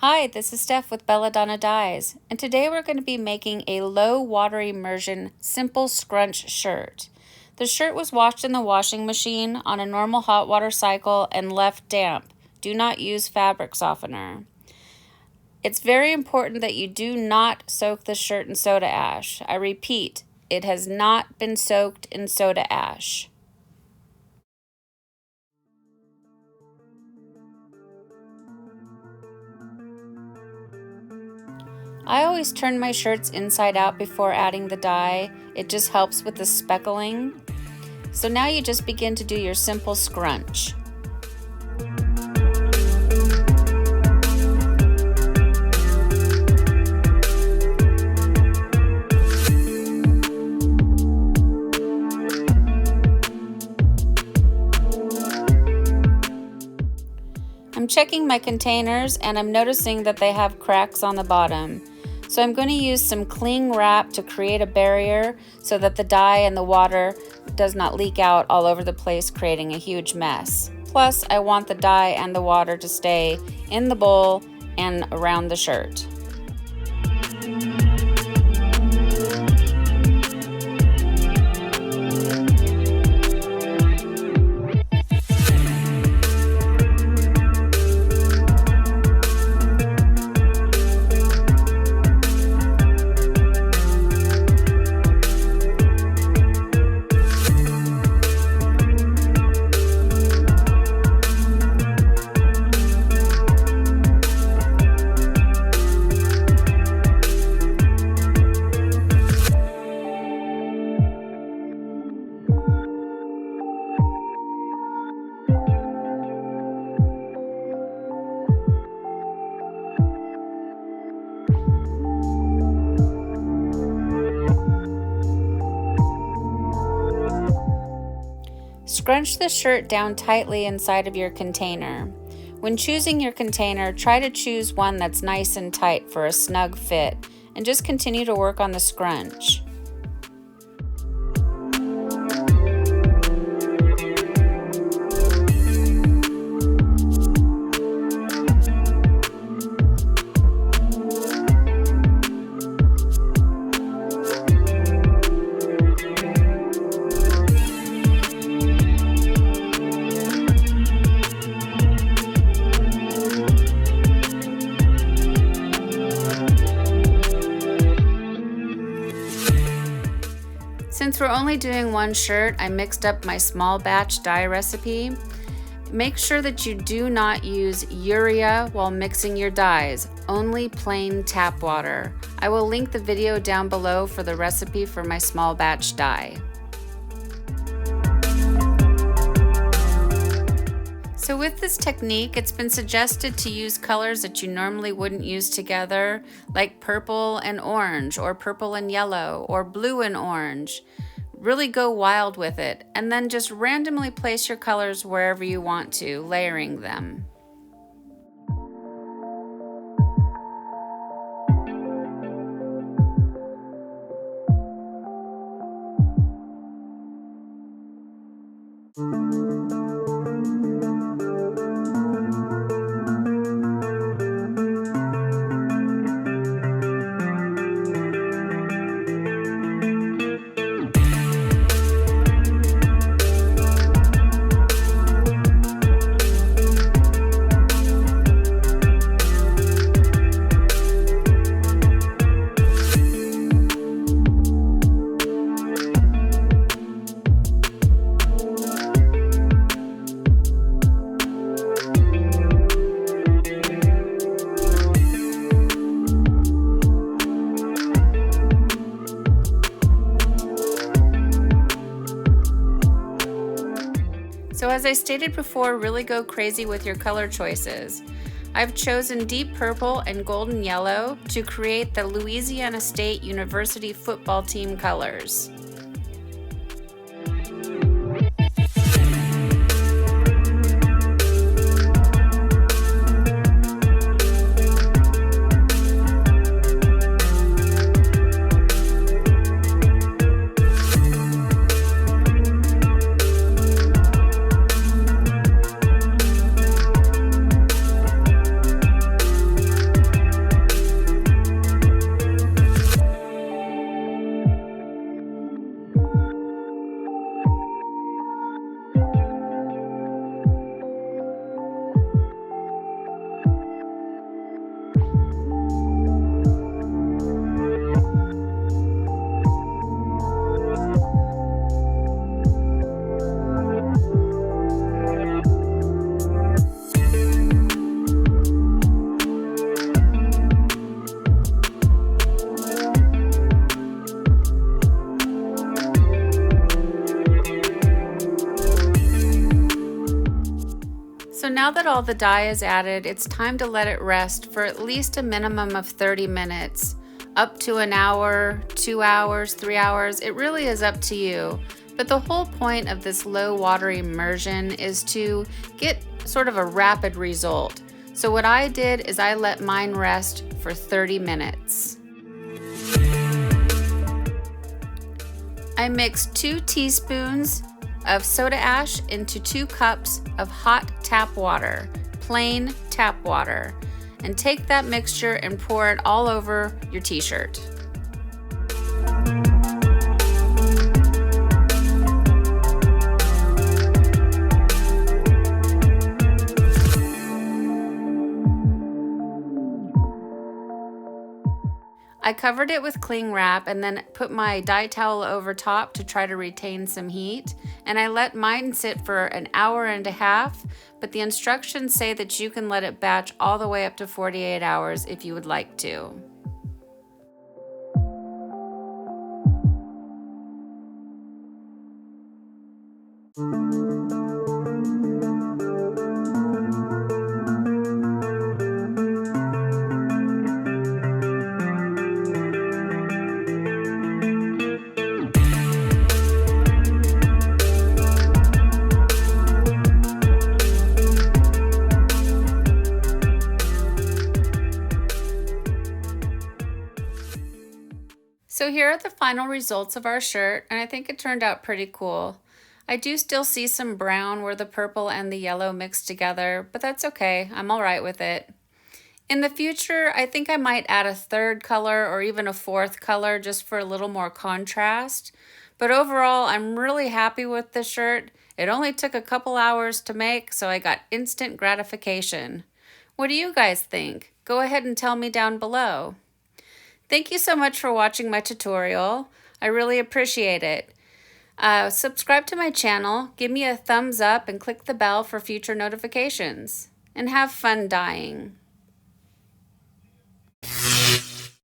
Hi, this is Steph with Belladonna Dyes, and today we're going to be making a low water immersion simple scrunch shirt. The shirt was washed in the washing machine on a normal hot water cycle and left damp. Do not use fabric softener. It's very important that you do not soak the shirt in soda ash. I repeat, it has not been soaked in soda ash. I always turn my shirts inside out before adding the dye. It just helps with the speckling. So now you just begin to do your simple scrunch. I'm checking my containers and I'm noticing that they have cracks on the bottom. So I'm going to use some cling wrap to create a barrier so that the dye and the water does not leak out all over the place, creating a huge mess. Plus, I want the dye and the water to stay in the bowl and around the shirt. Scrunch the shirt down tightly inside of your container. When choosing your container, try to choose one that's nice and tight for a snug fit, and just continue to work on the scrunch. Since we're only doing one shirt, I mixed up my small batch dye recipe. Make sure that you do not use urea while mixing your dyes, only plain tap water. I will link the video down below for the recipe for my small batch dye. So with this technique, it's been suggested to use colors that you normally wouldn't use together, like purple and orange, or purple and yellow, or blue and orange. Really go wild with it, and then just randomly place your colors wherever you want to, layering them. So as I stated before, really go crazy with your color choices. I've chosen deep purple and golden yellow to create the Louisiana State University football team colors. So now that all the dye is added, it's time to let it rest for at least a minimum of 30 minutes, up to an hour, 2 hours, 3 hours. It really is up to you. But the whole point of this low water immersion is to get sort of a rapid result. So what I did is I let mine rest for 30 minutes. I mixed 2 teaspoons of soda ash into 2 cups of hot tap water, plain tap water, and take that mixture and pour it all over your t-shirt. I covered it with cling wrap and then put my dye towel over top to try to retain some heat, and I let mine sit for an hour and a half, but the instructions say that you can let it batch all the way up to 48 hours if you would like to. So here are the final results of our shirt, and I think it turned out pretty cool. I do still see some brown where the purple and the yellow mixed together, but that's okay. I'm all right with it. In the future, I think I might add a third color or even a fourth color just for a little more contrast. But overall, I'm really happy with this shirt. It only took a couple hours to make, so I got instant gratification. What do you guys think? Go ahead and tell me down below. Thank you so much for watching my tutorial. I really appreciate it. Subscribe to my channel, give me a thumbs up, and click the bell for future notifications. And have fun dyeing.